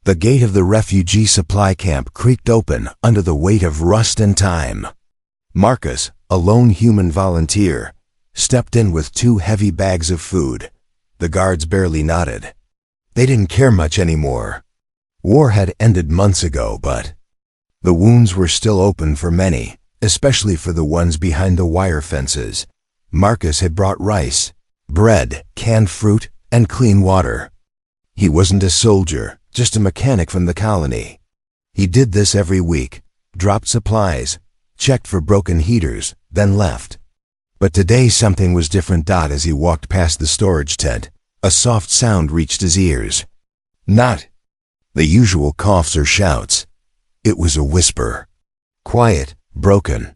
The gate of the refugee supply camp creaked open under the weight of rust and time. Marcus, a lone human volunteer, stepped in with 2 heavy bags of food. The guards barely nodded. They didn't care much anymore. War had ended months ago, but the wounds were still open for many, especially for the ones behind the wire fences. Marcus had brought rice, bread, canned fruit, and clean water. He wasn't a soldier, just a mechanic from the colony. He did this every week, dropped supplies, checked for broken heaters, then left. But today something was different. As he walked past the storage tent, a soft sound reached his ears. Not the usual coughs or shouts. It was a whisper. Quiet, broken.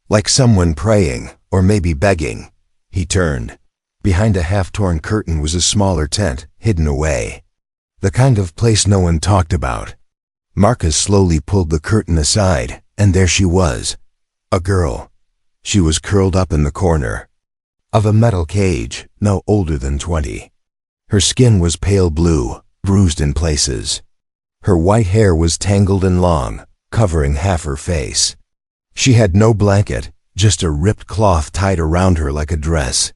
Like someone praying, or maybe begging. He turned. Behind a half-torn curtain was a smaller tent, hidden away. The kind of place no one talked about. Marcus slowly pulled the curtain aside, and there she was. A girl. She was curled up in the corner of a metal cage, no older than 20. Her skin was pale blue, bruised in places. Her white hair was tangled and long, covering half her face. She had no blanket, just a ripped cloth tied around her like a dress.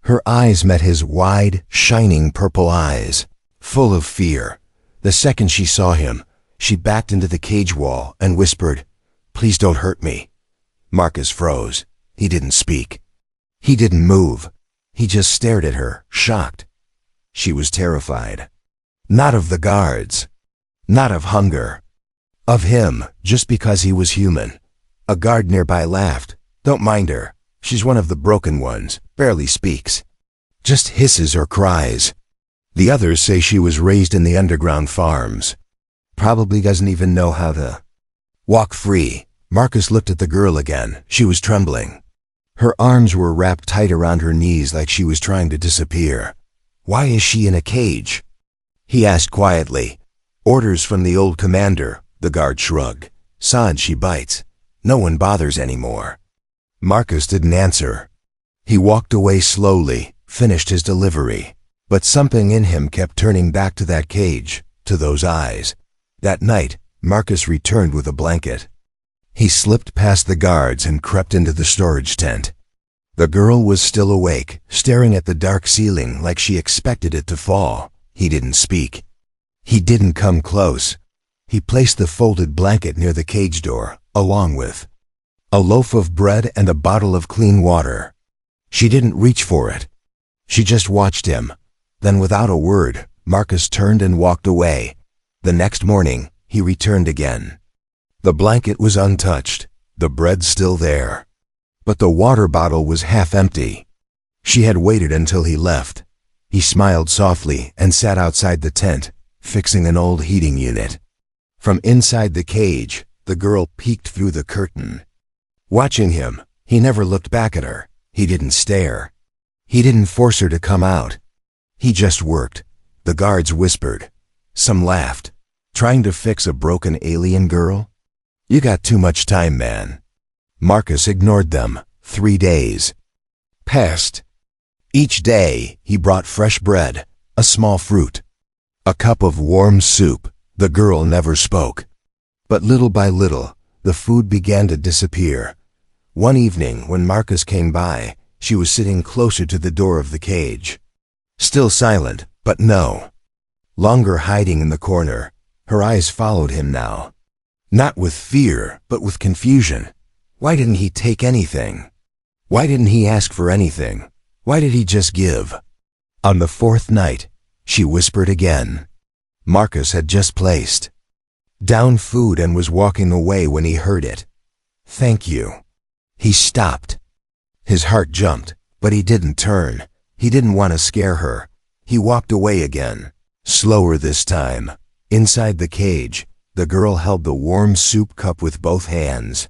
Her eyes met his wide, shining purple eyes, full of fear. The second she saw him, she backed into the cage wall and whispered, "Please don't hurt me." Marcus froze. He didn't speak. He didn't move. He just stared at her, shocked. She was terrified. Not of the guards. Not of hunger. Of him, just because he was human. A guard nearby laughed. "Don't mind her. She's one of the broken ones, barely speaks. Just hisses or cries." The others say she was raised in the underground farms. Probably doesn't even know how to walk free. Marcus looked at the girl again. She was trembling. Her arms were wrapped tight around her knees like she was trying to disappear. "Why is she in a cage?" he asked quietly. "Orders from the old commander," the guard shrugged. "Sod, she bites. No one bothers anymore." Marcus didn't answer. He walked away slowly, finished his delivery. But something in him kept turning back to that cage, to those eyes. That night, Marcus returned with a blanket. He slipped past the guards and crept into the storage tent. The girl was still awake, staring at the dark ceiling like she expected it to fall. He didn't speak. He didn't come close. He placed the folded blanket near the cage door, along with a loaf of bread and a bottle of clean water. She didn't reach for it. She just watched him. Then without a word, Marcus turned and walked away. The next morning, he returned again. The blanket was untouched, the bread still there. But the water bottle was half empty. She had waited until he left. He smiled softly and sat outside the tent, fixing an old heating unit. From inside the cage, the girl peeked through the curtain. Watching him, he never looked back at her. He didn't stare. He didn't force her to come out. He just worked. The guards whispered. Some laughed. Trying to fix a broken alien girl? You got too much time, man. Marcus ignored them. 3 days passed. Each day, he brought fresh bread, a small fruit, a cup of warm soup. The girl never spoke. But little by little, the food began to disappear. One evening, when Marcus came by, she was sitting closer to the door of the cage. Still silent, but no longer hiding in the corner. Her eyes followed him now. Not with fear, but with confusion. Why didn't he take anything? Why didn't he ask for anything? Why did he just give? On the 4th night, she whispered again. Marcus had just placed down food and was walking away when he heard it. "Thank you." He stopped. His heart jumped, but he didn't turn. He didn't want to scare her. He walked away again, slower this time. Inside the cage, the girl held the warm soup cup with both hands.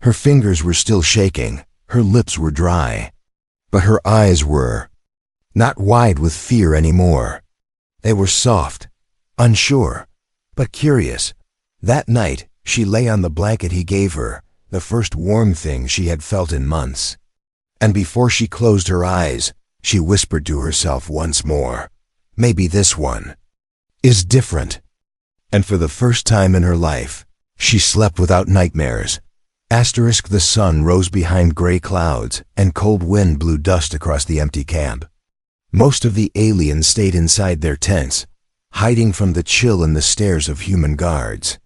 Her fingers were still shaking, her lips were dry. But her eyes were not wide with fear anymore. They were soft, unsure, but curious. That night, she lay on the blanket he gave her, the first warm thing she had felt in months. And before she closed her eyes, she whispered to herself once more, "Maybe this one is different." And for the first time in her life, she slept without nightmares. The sun rose behind gray clouds, and cold wind blew dust across the empty camp. Most of the aliens stayed inside their tents, hiding from the chill and the stares of human guards.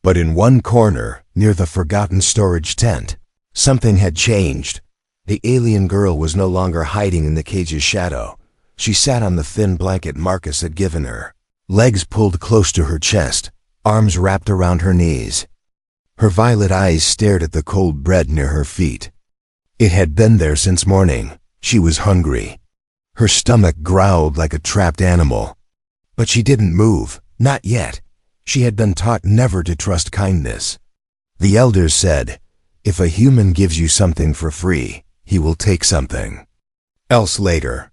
But in one corner, near the forgotten storage tent, something had changed. The alien girl was no longer hiding in the cage's shadow. She sat on the thin blanket Marcus had given her, legs pulled close to her chest, arms wrapped around her knees. Her violet eyes stared at the cold bread near her feet. It had been there since morning. She was hungry. Her stomach growled like a trapped animal. But she didn't move, not yet. She had been taught never to trust kindness. The elders said, if a human gives you something for free, he will take something else later.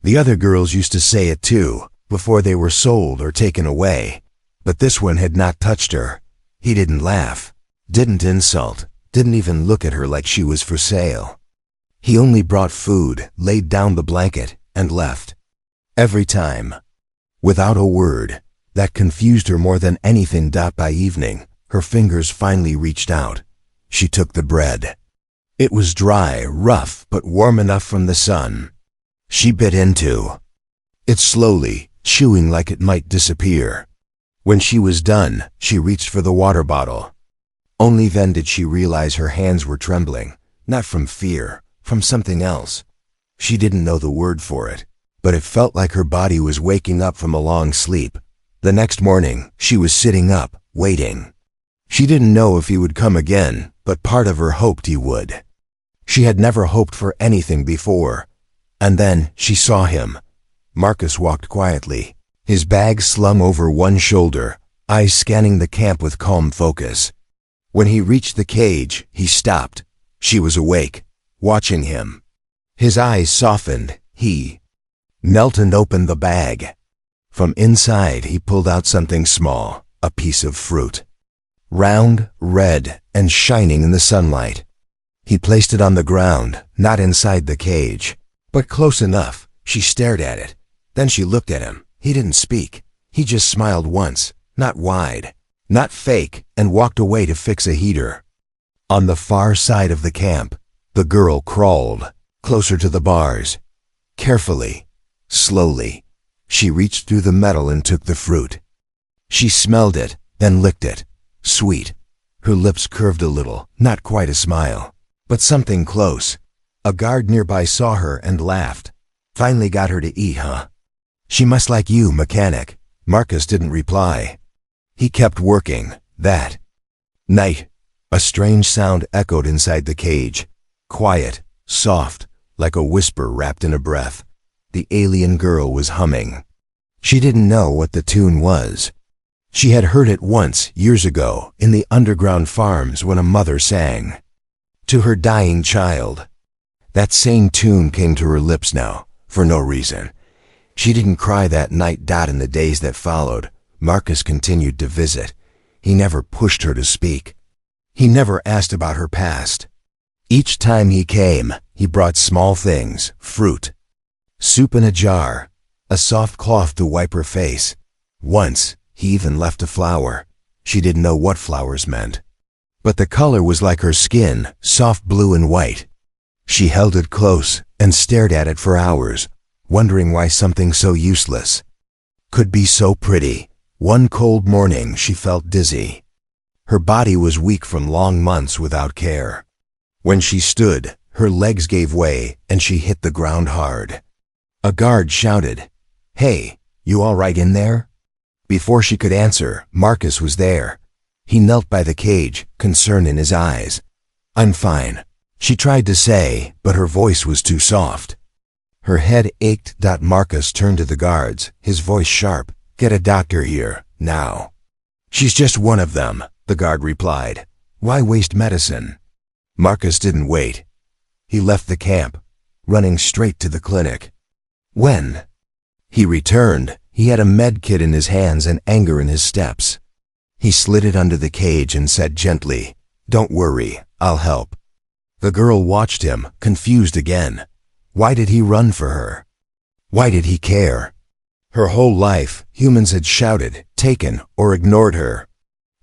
The other girls used to say it too, before they were sold or taken away. But this one had not touched her. He didn't laugh, didn't insult, didn't even look at her like she was for sale. He only brought food, laid down the blanket, and left. Every time. Without a word. That confused her more than anything. By evening, her fingers finally reached out. She took the bread. It was dry, rough, but warm enough from the sun. She bit into it slowly, chewing like it might disappear. When she was done, she reached for the water bottle. Only then did she realize her hands were trembling, not from fear, from something else. She didn't know the word for it, but it felt like her body was waking up from a long sleep. The next morning, she was sitting up, waiting. She didn't know if he would come again, but part of her hoped he would. She had never hoped for anything before. And then she saw him. Marcus walked quietly, his bag slung over one shoulder, eyes scanning the camp with calm focus. When he reached the cage, he stopped. She was awake, watching him. His eyes softened. He knelt and opened the bag. From inside, he pulled out something small, a piece of fruit. Round, red, and shining in the sunlight. He placed it on the ground, not inside the cage, but close enough. She stared at it. Then she looked at him. He didn't speak. He just smiled once, not wide, not fake, and walked away to fix a heater. On the far side of the camp, the girl crawled, closer to the bars. Carefully, slowly, she reached through the metal and took the fruit. She smelled it, then licked it. Sweet. Her lips curved a little, not quite a smile, but something close. A guard nearby saw her and laughed. Finally got her to eat, huh? She must like you, mechanic. Marcus didn't reply. He kept working. That night, a strange sound echoed inside the cage. Quiet, soft, like a whisper wrapped in a breath. The alien girl was humming. She didn't know what the tune was. She had heard it once, years ago, in the underground farms when a mother sang to her dying child. That same tune came to her lips now, for no reason. She didn't cry that night. In the days that followed, Marcus continued to visit. He never pushed her to speak. He never asked about her past. Each time he came, he brought small things, fruit, soup in a jar, a soft cloth to wipe her face. Once, he even left a flower. She didn't know what flowers meant. But the color was like her skin, soft blue and white. She held it close and stared at it for hours, wondering why something so useless could be so pretty. One cold morning she felt dizzy. Her body was weak from long months without care. When she stood, her legs gave way and she hit the ground hard. A guard shouted, "Hey, you all right in there?" Before she could answer, Marcus was there. He knelt by the cage, concern in his eyes. "I'm fine," she tried to say, but her voice was too soft. Her head ached. Marcus turned to the guards, his voice sharp. "Get a doctor here, now." "She's just one of them," the guard replied. "Why waste medicine?" Marcus didn't wait. He left the camp, running straight to the clinic. When he returned, he had a med kit in his hands and anger in his steps. He slid it under the cage and said gently, "Don't worry, I'll help." The girl watched him, confused again. Why did he run for her? Why did he care? Her whole life, humans had shouted, taken, or ignored her.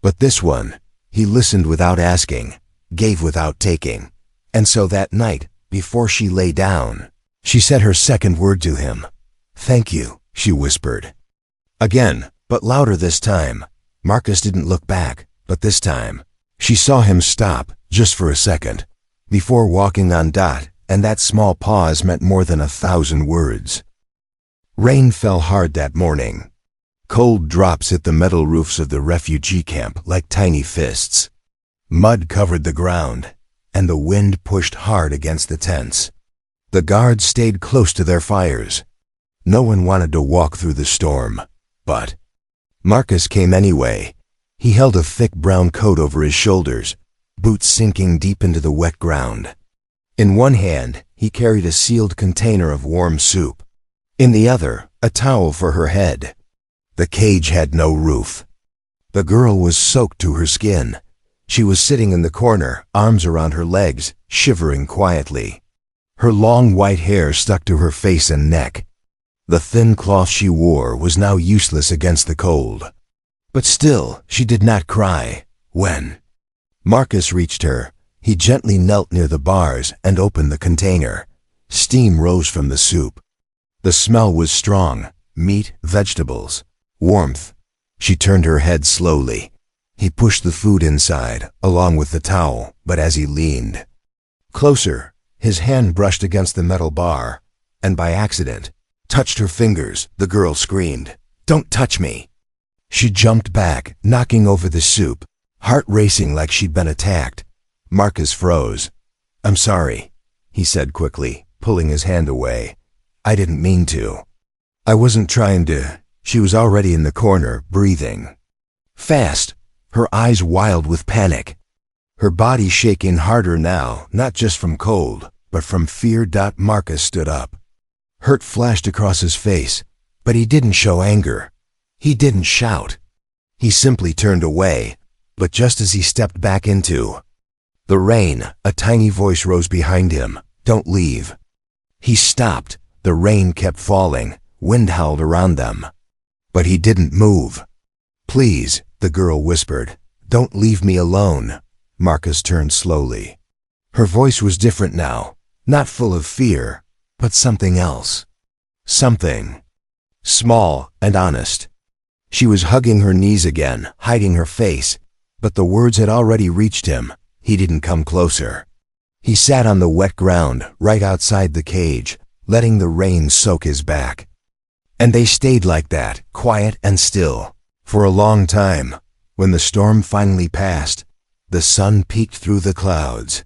But this one, he listened without asking, gave without taking. And so that night, before she lay down, she said her second word to him. "Thank you," she whispered. Again, but louder this time. Marcus didn't look back, but this time, she saw him stop, just for a second, before walking on. And that small pause meant more than 1,000 words. Rain fell hard that morning. Cold drops hit the metal roofs of the refugee camp like tiny fists. Mud covered the ground, and the wind pushed hard against the tents. The guards stayed close to their fires. No one wanted to walk through the storm, but Marcus came anyway. He held a thick brown coat over his shoulders, boots sinking deep into the wet ground. In one hand, he carried a sealed container of warm soup. In the other, a towel for her head. The cage had no roof. The girl was soaked to her skin. She was sitting in the corner, arms around her legs, shivering quietly. Her long white hair stuck to her face and neck. The thin cloth she wore was now useless against the cold. But still, she did not cry. When Marcus reached her, he gently knelt near the bars and opened the container. Steam rose from the soup. The smell was strong, meat, vegetables, warmth. She turned her head slowly. He pushed the food inside, along with the towel, but as he leaned closer, his hand brushed against the metal bar, and by accident, touched her fingers. The girl screamed, "Don't touch me!" She jumped back, knocking over the soup, heart racing like she'd been attacked. Marcus froze. "I'm sorry," he said quickly, pulling his hand away. "I didn't mean to. I wasn't trying to." She was already in the corner, breathing fast, her eyes wild with panic. Her body shaking harder now, not just from cold, but from fear. Marcus stood up. Hurt flashed across his face, but he didn't show anger. He didn't shout. He simply turned away, but just as he stepped back into the rain, a tiny voice rose behind him. "Don't leave." He stopped. The rain kept falling, wind howled around them. But he didn't move. "Please," the girl whispered, "don't leave me alone." Marcus turned slowly. Her voice was different now, not full of fear, but something else. Something small and honest. She was hugging her knees again, hiding her face, but the words had already reached him. He didn't come closer. He sat on the wet ground, right outside the cage, letting the rain soak his back. And they stayed like that, quiet and still, for a long time. When the storm finally passed, the sun peeked through the clouds.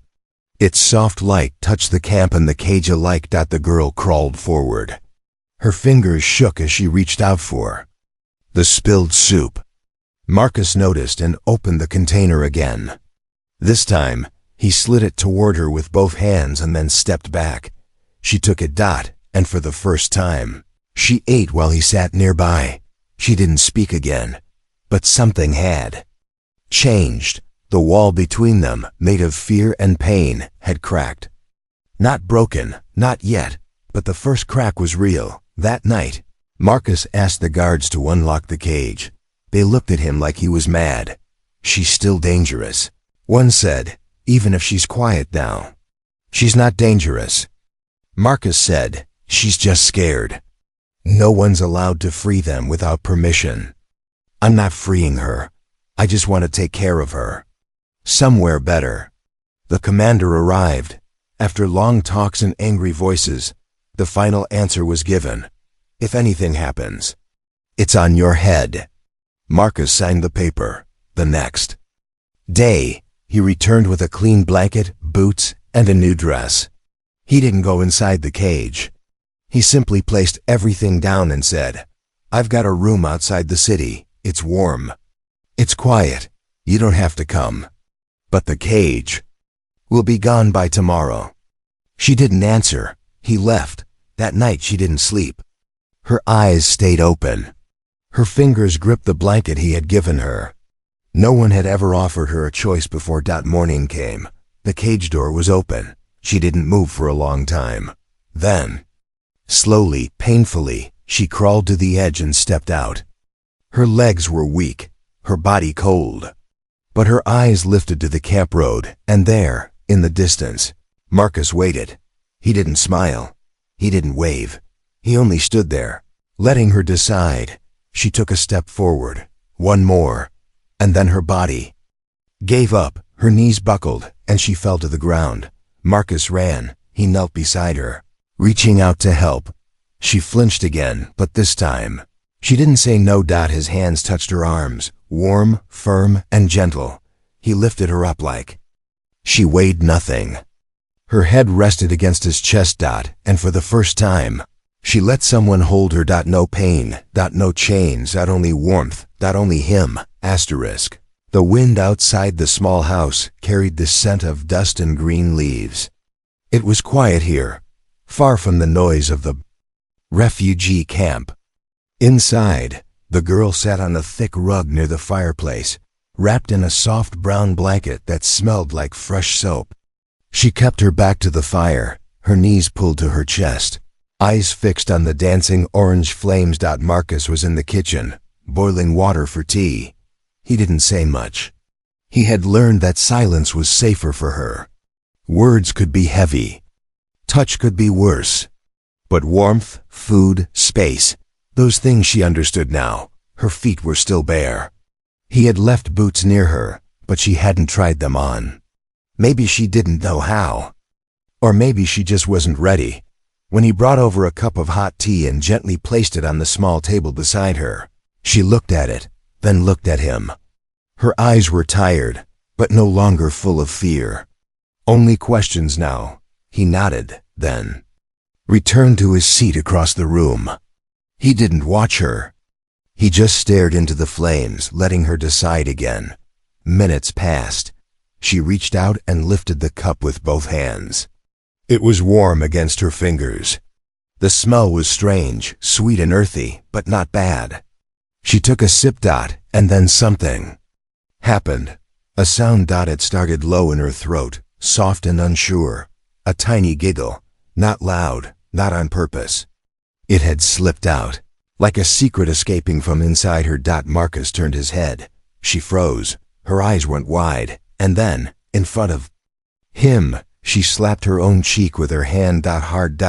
Its soft light touched the camp and the cage alike. The girl crawled forward. Her fingers shook as she reached out for the spilled soup. Marcus noticed and opened the container again. This time, he slid it toward her with both hands and then stepped back. She took it. And for the first time, she ate while he sat nearby. She didn't speak again, but something had changed. The wall between them, made of fear and pain, had cracked. Not broken, not yet, but the first crack was real. That night, Marcus asked the guards to unlock the cage. They looked at him like he was mad. "She's still dangerous," one said, "even if she's quiet now." "She's not dangerous," Marcus said. "She's just scared. No one's allowed to free them without permission. I'm not freeing her. I just want to take care of her. Somewhere better." The commander arrived. After long talks and angry voices, the final answer was given. "If anything happens, it's on your head." Marcus signed the paper. The next day, he returned with a clean blanket, boots, and a new dress. He didn't go inside the cage. He simply placed everything down and said, "I've got a room outside the city. It's warm. It's quiet. You don't have to come. But the cage will be gone by tomorrow." She didn't answer. He left. That night she didn't sleep. Her eyes stayed open. Her fingers gripped the blanket he had given her. No one had ever offered her a choice before. Morning came. The cage door was open. She didn't move for a long time. Then, slowly, painfully, She crawled to the edge and stepped out. Her legs were weak, her body cold. But her eyes lifted to the camp road, and there, in the distance, Marcus waited. He didn't smile. He didn't wave. He only stood there, letting her decide. She took a step forward, one more, and then her body gave up. Her knees buckled, and she fell to the ground. Marcus ran. He knelt beside her, reaching out to help. She flinched again, but this time, she didn't say no. His hands touched her arms, warm, firm, and gentle. He lifted her up like she weighed nothing. Her head rested against his chest. And for the first time, she let someone hold her. No pain, no chains, only warmth, only him. Asterisk. The wind outside the small house carried the scent of dust and green leaves. It was quiet here, far from the noise of the refugee camp. Inside, the girl sat on a thick rug near the fireplace, wrapped in a soft brown blanket that smelled like fresh soap. She kept her back to the fire, her knees pulled to her chest, eyes fixed on the dancing orange flames. Marcus was in the kitchen, boiling water for tea. He didn't say much. He had learned that silence was safer for her. Words could be heavy. Touch could be worse. But warmth, food, space, those things she understood now. Her feet were still bare. He had left boots near her, but she hadn't tried them on. Maybe she didn't know how. Or maybe she just wasn't ready. When he brought over a cup of hot tea and gently placed it on the small table beside her, she looked at it, then looked at him. Her eyes were tired, but no longer full of fear. Only questions now. He nodded, then returned to his seat across the room. He didn't watch her. He just stared into the flames, letting her decide again. Minutes passed. She reached out and lifted the cup with both hands. It was warm against her fingers. The smell was strange, sweet and earthy, but not bad. She took a sip. And then something happened. A sound. It started low in her throat, soft and unsure. A tiny giggle, not loud, not on purpose. It had slipped out, like a secret escaping from inside her. Marcus turned his head. She froze. Her eyes went wide, and then, in front of him, she slapped her own cheek with her hand. Hard.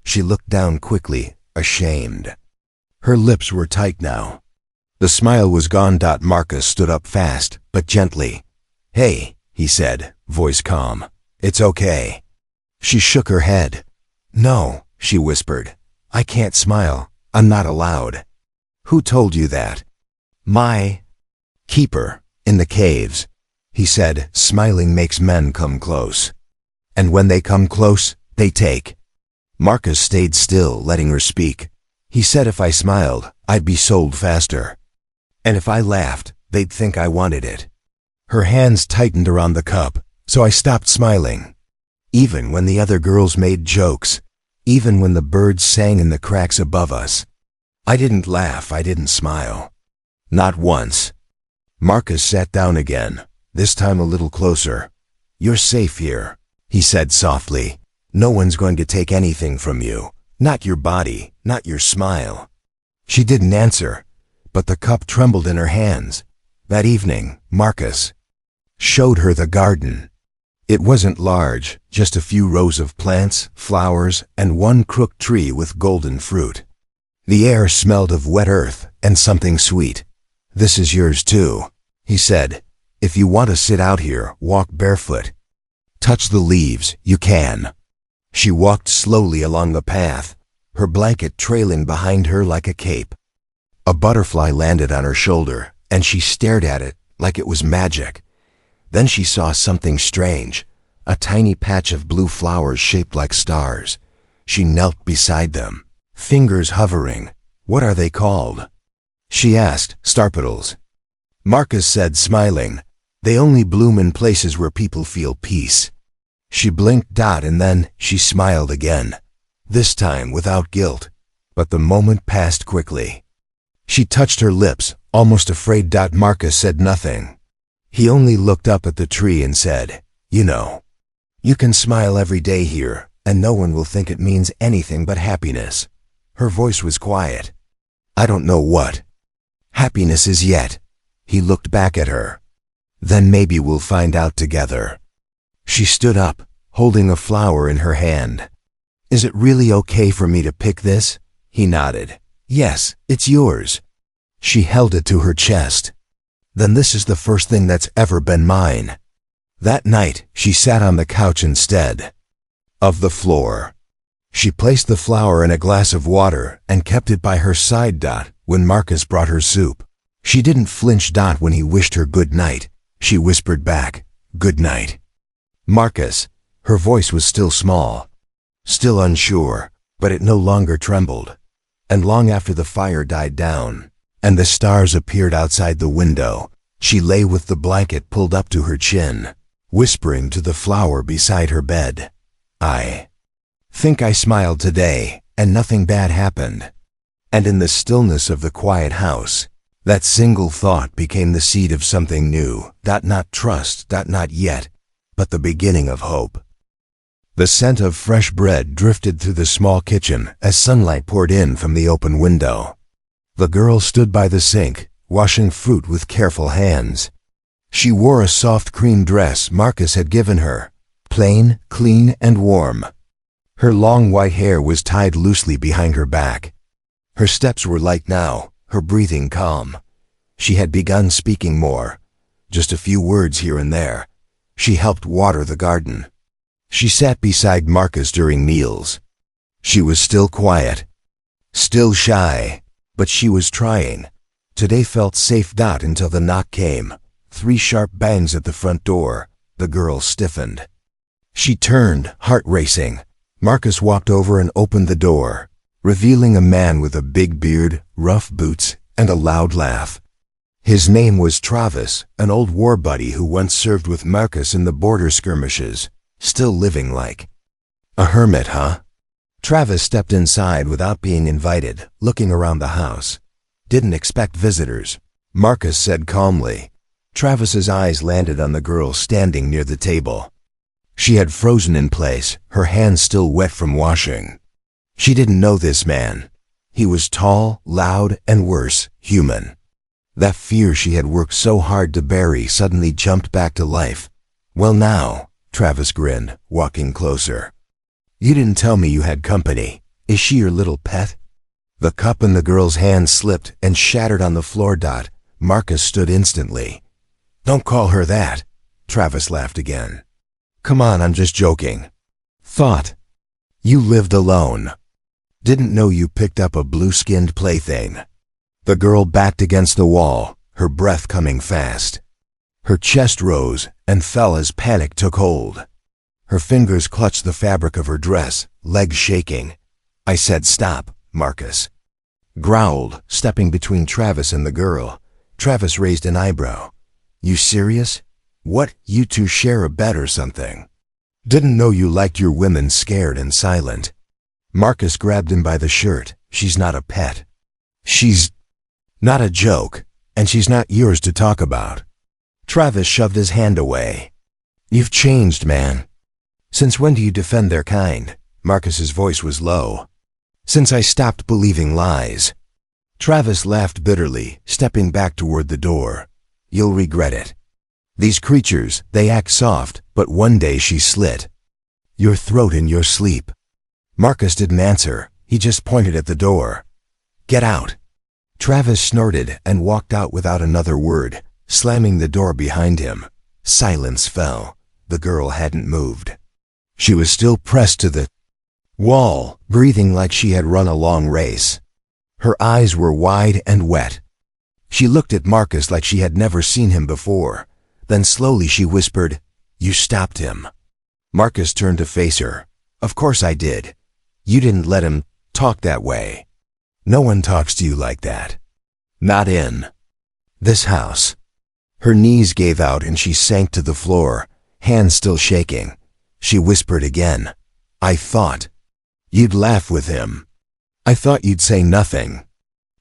She looked down quickly, ashamed. Her lips were tight now. The smile was gone. Marcus stood up fast, but gently. "Hey," he said, voice calm. "It's okay." She shook her head. "No," she whispered. "I can't smile. I'm not allowed." "Who told you that?" "My keeper, in the caves," he said. "Smiling makes men come close. And when they come close, they take." Marcus stayed still, letting her speak. He said if I smiled, I'd be sold faster. And if I laughed, they'd think I wanted it. Her hands tightened around the cup, so I stopped smiling. Even when the other girls made jokes, even when the birds sang in the cracks above us. I didn't laugh, I didn't smile. Not once. Marcus sat down again, this time a little closer. "You're safe here," he said softly. "No one's going to take anything from you. Not your body, not your smile." She didn't answer, but the cup trembled in her hands. That evening, Marcus showed her the garden. It wasn't large, just a few rows of plants, flowers, and one crooked tree with golden fruit. The air smelled of wet earth and something sweet. "This is yours too," he said. "If you want to sit out here, walk barefoot. Touch the leaves, you can." She walked slowly along the path, her blanket trailing behind her like a cape. A butterfly landed on her shoulder, and she stared at it like it was magic. Then she saw something strange, a tiny patch of blue flowers shaped like stars. She knelt beside them, fingers hovering. "What are they called?" she asked. "Star petals." Marcus said, smiling. "They only bloom in places where people feel peace." She blinked. And then she smiled again, this time without guilt. But the moment passed quickly. She touched her lips, almost afraid. Marcus said nothing. He only looked up at the tree and said, "You know, you can smile every day here, and no one will think it means anything but happiness. Her voice was quiet. I don't know what happiness is yet. He looked back at her. Then maybe we'll find out together. She stood up, holding a flower in her hand. Is it really okay for me to pick this? He nodded. Yes, it's yours. She held it to her chest. Then this is the first thing that's ever been mine. That night, she sat on the couch instead of the floor. She placed the flower in a glass of water and kept it by her side. When Marcus brought her soup, she didn't flinch. When he wished her good night, she whispered back, good night. Marcus. Her voice was still small, still unsure, but it no longer trembled. And long after the fire died down, and the stars appeared outside the window, she lay with the blanket pulled up to her chin, whispering to the flower beside her bed. I think I smiled today, and nothing bad happened. And in the stillness of the quiet house, that single thought became the seed of something new. Not trust, not yet, but the beginning of hope. The scent of fresh bread drifted through the small kitchen as sunlight poured in from the open window. The girl stood by the sink, washing fruit with careful hands. She wore a soft cream dress Marcus had given her, plain, clean, and warm. Her long white hair was tied loosely behind her back. Her steps were light now, her breathing calm. She had begun speaking more, just a few words here and there. She helped water the garden. She sat beside Marcus during meals. She was still quiet, still shy, but she was trying. Today felt safe. Until the knock came. 3 sharp bangs at the front door. The girl stiffened. She turned, heart racing. Marcus walked over and opened the door, revealing a man with a big beard, rough boots, and a loud laugh. His name was Travis, an old war buddy who once served with Marcus in the border skirmishes, still living like a hermit, huh? Travis stepped inside without being invited, looking around the house. Didn't expect visitors, Marcus said calmly. Travis's eyes landed on the girl standing near the table. She had frozen in place, her hands still wet from washing. She didn't know this man. He was tall, loud, and worse, human. That fear she had worked so hard to bury suddenly jumped back to life. Well now, Travis grinned, walking closer. You didn't tell me you had company. Is she your little pet? The cup in the girl's hand slipped and shattered on the floor. Marcus stood instantly. Don't call her that. Travis laughed again. Come on, I'm just joking. Thought you lived alone. Didn't know you picked up a blue-skinned plaything. The girl backed against the wall, her breath coming fast. Her chest rose and fell as panic took hold. Her fingers clutched the fabric of her dress, legs shaking. I said stop, Marcus growled, stepping between Travis and the girl. Travis raised an eyebrow. You serious? What, you two share a bed or something? Didn't know you liked your women scared and silent. Marcus grabbed him by the shirt. She's not a pet. She's not a joke, and she's not yours to talk about. Travis shoved his hand away. You've changed, man. Since when do you defend their kind? Marcus's voice was low. Since I stopped believing lies. Travis laughed bitterly, stepping back toward the door. You'll regret it. These creatures, they act soft, but one day she slit your throat in your sleep. Marcus didn't answer. He just pointed at the door. Get out. Travis snorted and walked out without another word, slamming the door behind him. Silence fell. The girl hadn't moved. She was still pressed to the wall, breathing like she had run a long race. Her eyes were wide and wet. She looked at Marcus like she had never seen him before. Then slowly she whispered, You stopped him. Marcus turned to face her. Of course I did. You didn't let him talk that way. No one talks to you like that. Not in this house. Her knees gave out and she sank to the floor, hands still shaking. She whispered again, I thought you'd laugh with him. I thought you'd say nothing.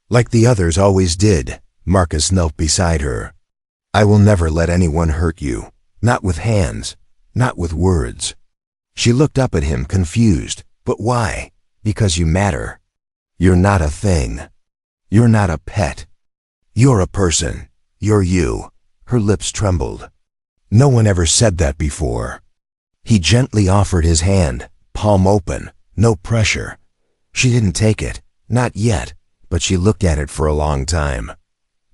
Like the others always did. Marcus knelt beside her. I will never let anyone hurt you. Not with hands. Not with words. She looked up at him, confused. But why? Because you matter. You're not a thing. You're not a pet. You're a person. You're you. Her lips trembled. No one ever said that before. He gently offered his hand, palm open, no pressure. She didn't take it, not yet, but she looked at it for a long time.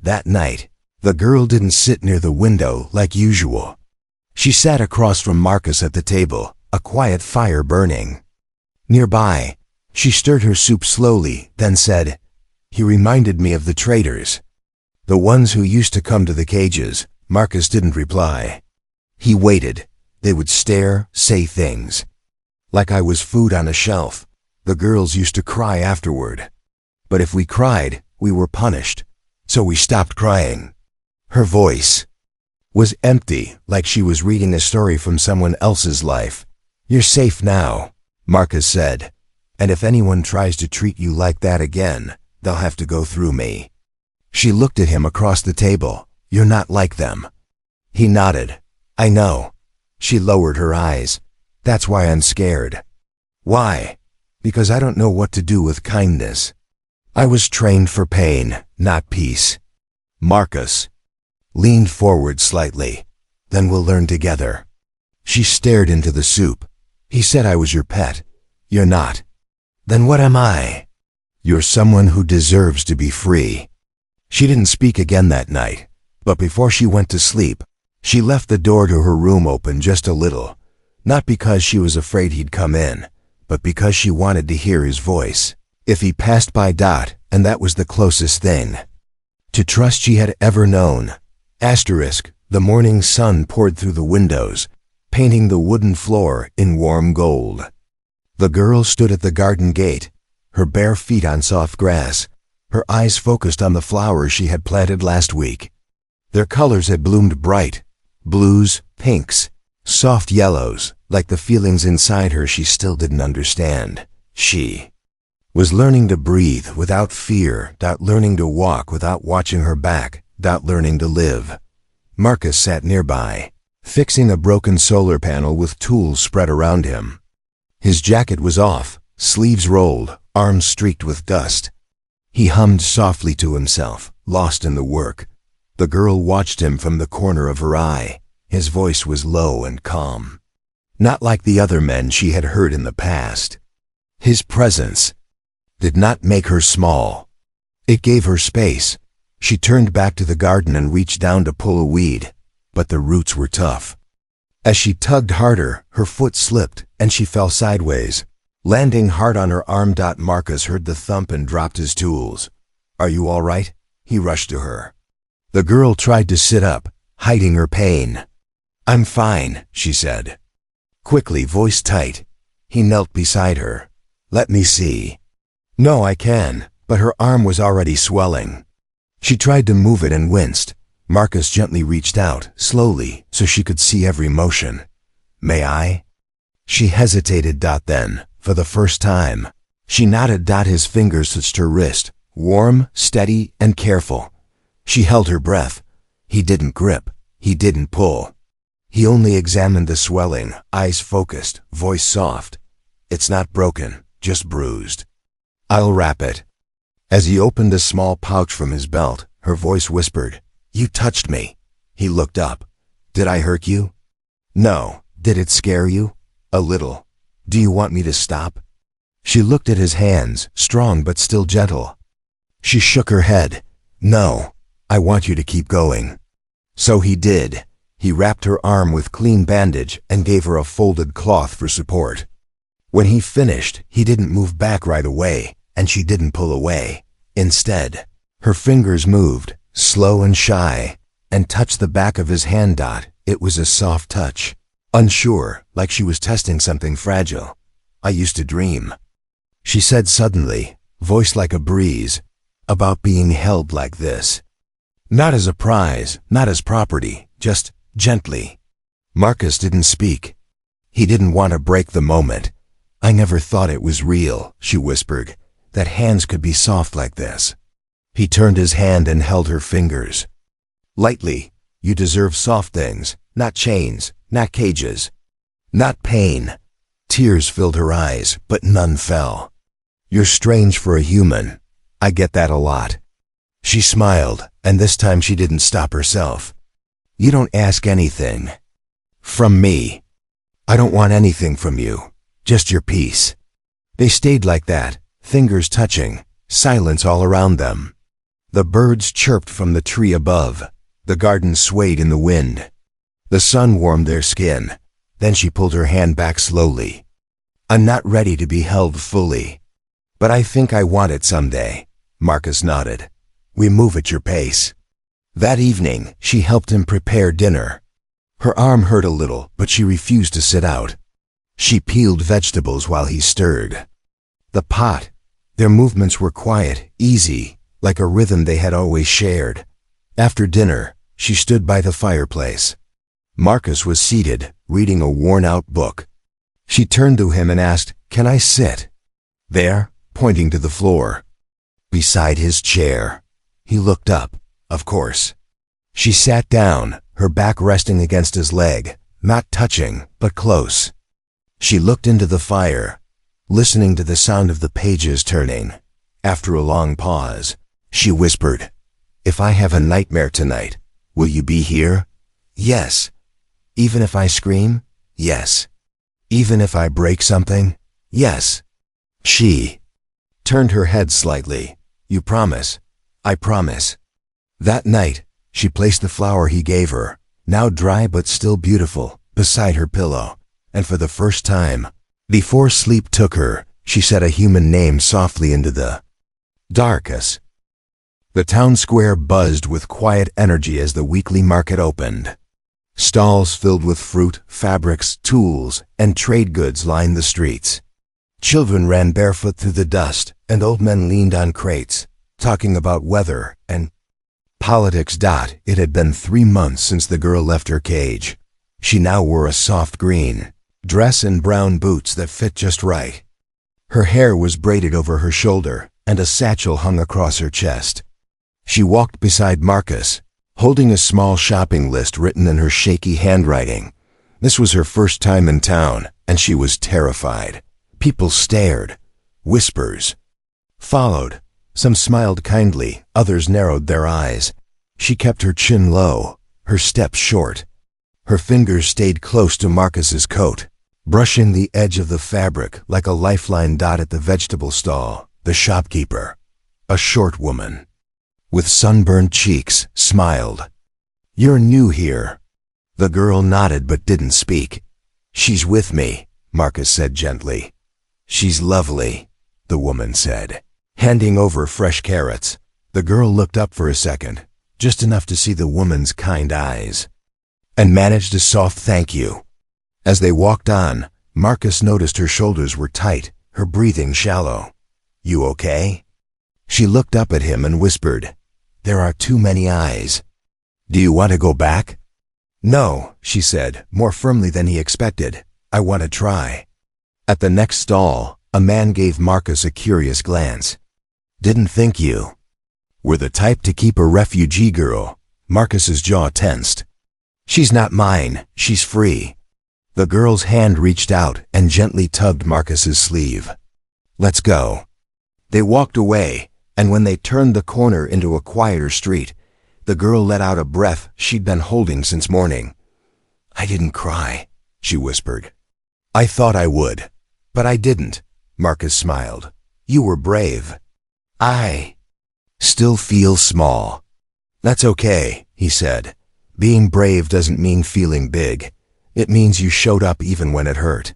That night, the girl didn't sit near the window like usual. She sat across from Marcus at the table, a quiet fire burning. Nearby, she stirred her soup slowly, then said, "He reminded me of the traders. The ones who used to come to the cages." Marcus didn't reply. He waited. They would stare, say things. Like I was food on a shelf. The girls used to cry afterward. But if we cried, we were punished. So we stopped crying. Her voice was empty, like she was reading a story from someone else's life. "You're safe now," Marcus said. "And if anyone tries to treat you like that again, they'll have to go through me." She looked at him across the table. "You're not like them." He nodded. "I know." She lowered her eyes. "That's why I'm scared." "Why?" "Because I don't know what to do with kindness. I was trained for pain, not peace." Marcus leaned forward slightly. "Then we'll learn together." She stared into the soup. "He said I was your pet. You're not." "Then what am I?" "You're someone who deserves to be free." She didn't speak again that night, but before she went to sleep, she left the door to her room open just a little, not because she was afraid he'd come in, but because she wanted to hear his voice. If he passed by, and that was the closest thing to trust she had ever known. The morning sun poured through the windows, painting the wooden floor in warm gold. The girl stood at the garden gate, her bare feet on soft grass, her eyes focused on the flowers she had planted last week. Their colors had bloomed bright, blues, pinks, soft yellows, like the feelings inside her she still didn't understand. She was learning to breathe without fear, learning to walk without watching her back, learning to live. Marcus sat nearby, fixing a broken solar panel with tools spread around him. His jacket was off, sleeves rolled, arms streaked with dust. He hummed softly to himself, lost in the work. The girl watched him from the corner of her eye. His voice was low and calm. Not like the other men she had heard in the past. His presence did not make her small. It gave her space. She turned back to the garden and reached down to pull a weed, but the roots were tough. As she tugged harder, her foot slipped and she fell sideways, landing hard on her arm. Marcus heard the thump and dropped his tools. "Are you all right?" He rushed to her. The girl tried to sit up, hiding her pain. "I'm fine," she said. Quickly, voice tight. He knelt beside her. "Let me see." "No, I can," but her arm was already swelling. She tried to move it and winced. Marcus gently reached out, slowly, so she could see every motion. "May I?" She hesitated. Then, for the first time, she nodded. His fingers touched her wrist, warm, steady, and careful. She held her breath. He didn't grip. He didn't pull. He only examined the swelling, eyes focused, voice soft. "It's not broken, just bruised. I'll wrap it." As he opened a small pouch from his belt, her voice whispered, "You touched me." He looked up. "Did I hurt you?" "No." "Did it scare you?" "A little." "Do you want me to stop?" She looked at his hands, strong but still gentle. She shook her head. "No. I want you to keep going." So he did. He wrapped her arm with clean bandage and gave her a folded cloth for support. When he finished, he didn't move back right away, and she didn't pull away. Instead, her fingers moved, slow and shy, and touched the back of his hand. It was a soft touch, unsure, like she was testing something fragile. "I used to dream," she said suddenly, voice like a breeze, "about being held like this. Not as a prize, not as property, just gently." Marcus didn't speak. He didn't want to break the moment. "I never thought it was real," she whispered, "that hands could be soft like this." He turned his hand and held her fingers. Lightly. "You deserve soft things, not chains, not cages, not pain." Tears filled her eyes, but none fell. You're strange for a human. I get that a lot. She smiled, and this time she didn't stop herself. You don't ask anything. From me. I don't want anything from you. Just your peace. They stayed like that, fingers touching, silence all around them. The birds chirped from the tree above. The garden swayed in the wind. The sun warmed their skin. Then she pulled her hand back slowly. I'm not ready to be held fully. But I think I want it someday. Marcus nodded. We move at your pace. That evening, she helped him prepare dinner. Her arm hurt a little, but she refused to sit out. She peeled vegetables while he stirred. The pot. Their movements were quiet, easy, like a rhythm they had always shared. After dinner, she stood by the fireplace. Marcus was seated, reading a worn-out book. She turned to him and asked, "Can I sit?" There, pointing to the floor. Beside his chair. He looked up, of course. She sat down, her back resting against his leg, not touching, but close. She looked into the fire, listening to the sound of the pages turning. After a long pause, she whispered, "If I have a nightmare tonight, will you be here?" "Yes." "Even if I scream?" "Yes." "Even if I break something?" "Yes." She turned her head slightly. "You promise?" "I promise." That night, she placed the flower he gave her, now dry but still beautiful, beside her pillow. And for the first time, before sleep took her, she said a human name softly into the darkness. The town square buzzed with quiet energy as the weekly market opened. Stalls filled with fruit, fabrics, tools, and trade goods lined the streets. Children ran barefoot through the dust, and old men leaned on crates, talking about weather and politics. It had been 3 months since the girl left her cage. She now wore a soft green dress and brown boots that fit just right. Her hair was braided over her shoulder, and a satchel hung across her chest. She walked beside Marcus, holding a small shopping list written in her shaky handwriting. This was her first time in town, and she was terrified. People stared. Whispers followed. Some smiled kindly, others narrowed their eyes. She kept her chin low, her steps short. Her fingers stayed close to Marcus's coat, brushing the edge of the fabric like a lifeline. At the vegetable stall, the shopkeeper, a short woman, with sunburned cheeks, smiled. "You're new here." The girl nodded but didn't speak. "She's with me," Marcus said gently. "She's lovely," the woman said, handing over fresh carrots. The girl looked up for a second, just enough to see the woman's kind eyes, and managed a soft thank you. As they walked on, Marcus noticed her shoulders were tight, her breathing shallow. "You okay?" She looked up at him and whispered, "There are too many eyes. Do you want to go back?" "No," she said, more firmly than he expected. "I want to try." At the next stall, a man gave Marcus a curious glance. "Didn't think you were the type to keep a refugee girl." Marcus's jaw tensed. "She's not mine, she's free." The girl's hand reached out and gently tugged Marcus's sleeve. "Let's go." They walked away, and when they turned the corner into a quieter street, the girl let out a breath she'd been holding since morning. "I didn't cry," she whispered. "I thought I would, but I didn't." Marcus smiled. "You were brave." "I still feel small." "That's okay," he said. "Being brave doesn't mean feeling big. It means you showed up even when it hurt."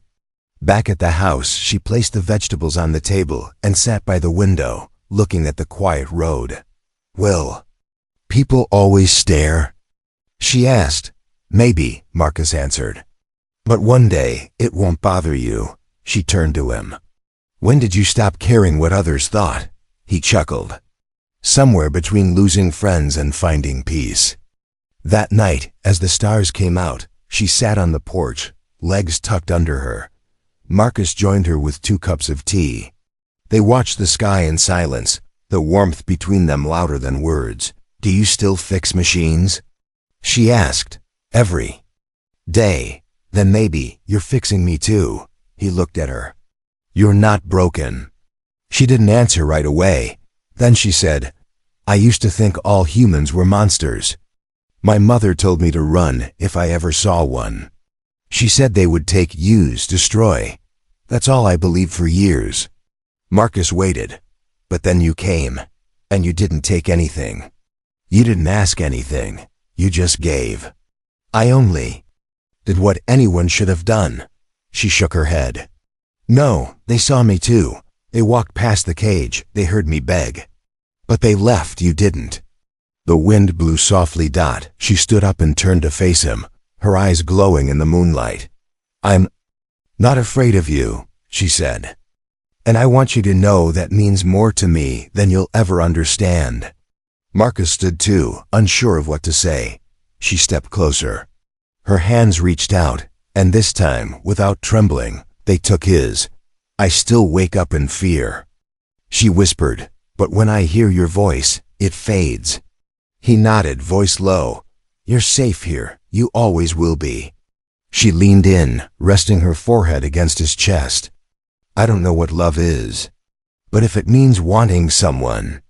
Back at the house, she placed the vegetables on the table and sat by the window, looking at the quiet road. "Will people always stare?" she asked. "Maybe," Marcus answered. "But one day, it won't bother you." She turned to him. "When did you stop caring what others thought?" He chuckled. "Somewhere between losing friends and finding peace." That night, as the stars came out, she sat on the porch, legs tucked under her. Marcus joined her with 2 cups of tea. They watched the sky in silence, the warmth between them louder than words. "Do you still fix machines?" she asked. "Every day." "Then maybe you're fixing me too." He looked at her. "You're not broken." She didn't answer right away. Then she said, "I used to think all humans were monsters. My mother told me to run if I ever saw one. She said they would take, use, destroy. That's all I believed for years." Marcus waited. "But then you came, and you didn't take anything. You didn't ask anything. You just gave. I only did what anyone should have done." She shook her head. "No, they saw me too. They walked past the cage. They heard me beg. But they left, you didn't." The wind blew softly. She stood up and turned to face him, her eyes glowing in the moonlight. "I'm not afraid of you," she said. "And I want you to know that means more to me than you'll ever understand." Marcus stood too, unsure of what to say. She stepped closer. Her hands reached out, and this time, without trembling, they took his. "I still wake up in fear," she whispered, "but when I hear your voice, it fades." He nodded, voice low. "You're safe here. You always will be." She leaned in, resting her forehead against his chest. "I don't know what love is, but if it means wanting someone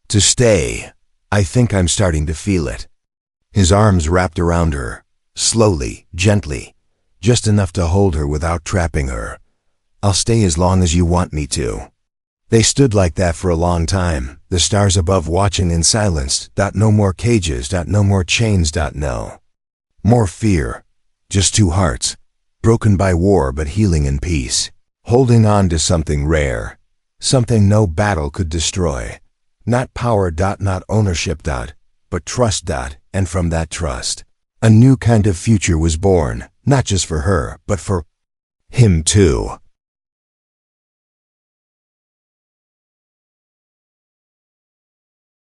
to stay, I think I'm starting to feel it." His arms wrapped around her, slowly, gently, just enough to hold her without trapping her. "I'll stay as long as you want me to." They stood like that for a long time, the stars above watching in silence. No more cages, no more chains, no more fear. Just two hearts, broken by war but healing in peace, holding on to something rare, something no battle could destroy. Not power, not ownership, but trust, and from that trust, a new kind of future was born, not just for her, but for him too.